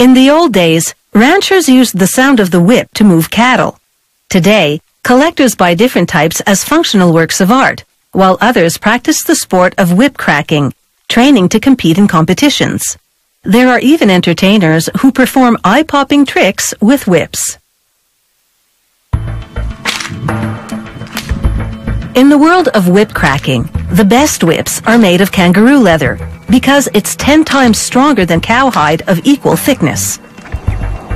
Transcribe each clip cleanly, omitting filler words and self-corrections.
In the old days, ranchers used the sound of the whip to move cattle. Today, collectors buy different types as functional works of art, while others practice the sport of whip cracking, training to compete in competitions. There are even entertainers who perform eye-popping tricks with whips. In the world of whip cracking, the best whips are made of kangaroo leather because it's 10 times stronger than cowhide of equal thickness.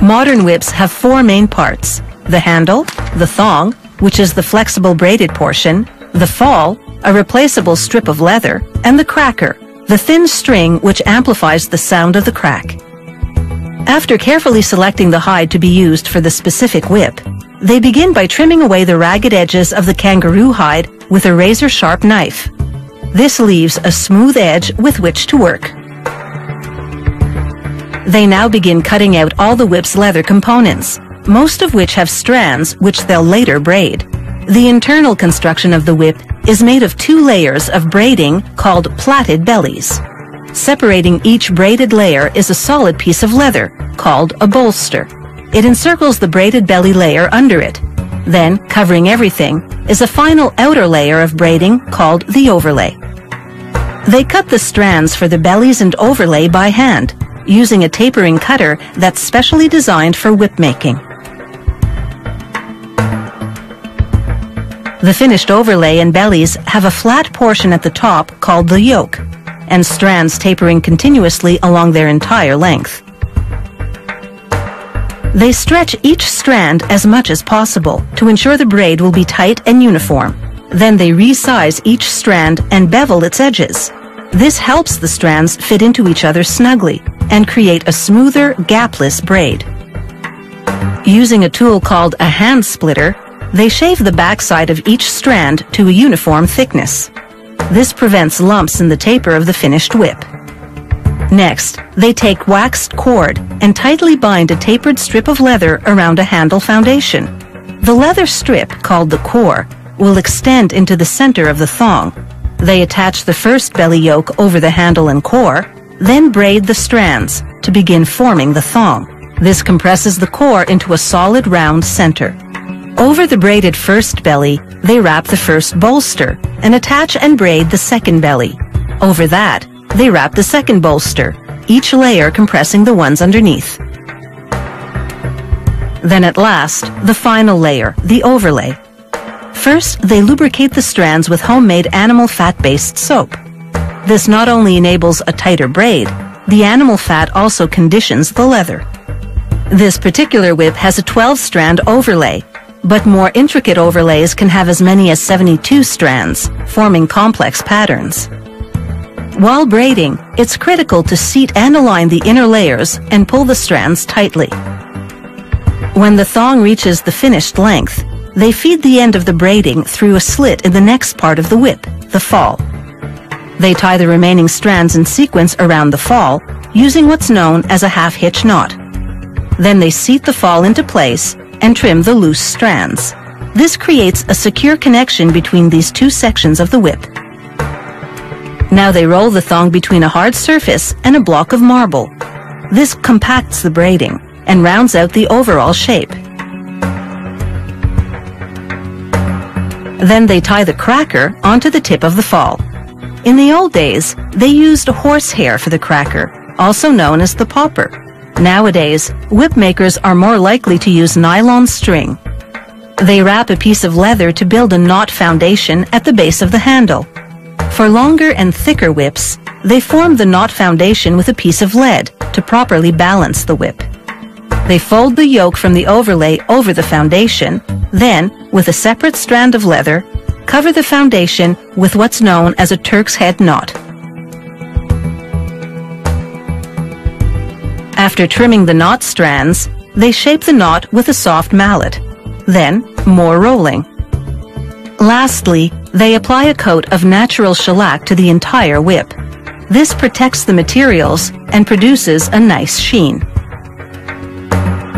Modern whips have 4 main parts: the handle, the thong, which is the flexible braided portion, the fall, a replaceable strip of leather, and the cracker, the thin string which amplifies the sound of the crack. After carefully selecting the hide to be used for the specific whip, they begin by trimming away the ragged edges of the kangaroo hide with a razor-sharp knife. This leaves a smooth edge with which to work. They now begin cutting out all the whip's leather components, most of which have strands which they'll later braid. The internal construction of the whip is made of 2 layers of braiding called plaited bellies. Separating each braided layer is a solid piece of leather called a bolster. It encircles the braided belly layer under it. Then, covering everything, is a final outer layer of braiding called the overlay. They cut the strands for the bellies and overlay by hand, using a tapering cutter that's specially designed for whip making. The finished overlay and bellies have a flat portion at the top called the yoke, and strands tapering continuously along their entire length. They stretch each strand as much as possible to ensure the braid will be tight and uniform. Then they resize each strand and bevel its edges. This helps the strands fit into each other snugly and create a smoother, gapless braid. Using a tool called a hand splitter, they shave the backside of each strand to a uniform thickness. This prevents lumps in the taper of the finished whip. Next, they take waxed cord and tightly bind a tapered strip of leather around a handle foundation. The leather strip, called the core, will extend into the center of the thong. They attach the first belly yoke over the handle and core, then braid the strands to begin forming the thong. This compresses the core into a solid round center. Over the braided first belly, they wrap the first bolster and attach and braid the second belly. Over that, they wrap the second bolster, each layer compressing the ones underneath. Then at last, the final layer, the overlay. First, they lubricate the strands with homemade animal fat-based soap. This not only enables a tighter braid, the animal fat also conditions the leather. This particular whip has a 12-strand overlay, but more intricate overlays can have as many as 72 strands, forming complex patterns. While braiding, it's critical to seat and align the inner layers and pull the strands tightly. When the thong reaches the finished length, they feed the end of the braiding through a slit in the next part of the whip, the fall. They tie the remaining strands in sequence around the fall, using what's known as a half-hitch knot. Then they seat the fall into place and trim the loose strands. This creates a secure connection between these 2 sections of the whip. Now they roll the thong between a hard surface and a block of marble. This compacts the braiding and rounds out the overall shape. Then they tie the cracker onto the tip of the fall. In the old days, they used horsehair for the cracker, also known as the popper. Nowadays, whip makers are more likely to use nylon string. They wrap a piece of leather to build a knot foundation at the base of the handle. For longer and thicker whips, they form the knot foundation with a piece of lead to properly balance the whip. They fold the yoke from the overlay over the foundation, then, with a separate strand of leather, cover the foundation with what's known as a Turk's head knot. After trimming the knot strands, they shape the knot with a soft mallet. Then, more rolling. Lastly, they apply a coat of natural shellac to the entire whip. This protects the materials and produces a nice sheen.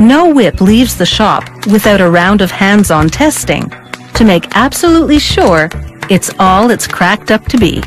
No whip leaves the shop without a round of hands-on testing to make absolutely sure it's all it's cracked up to be.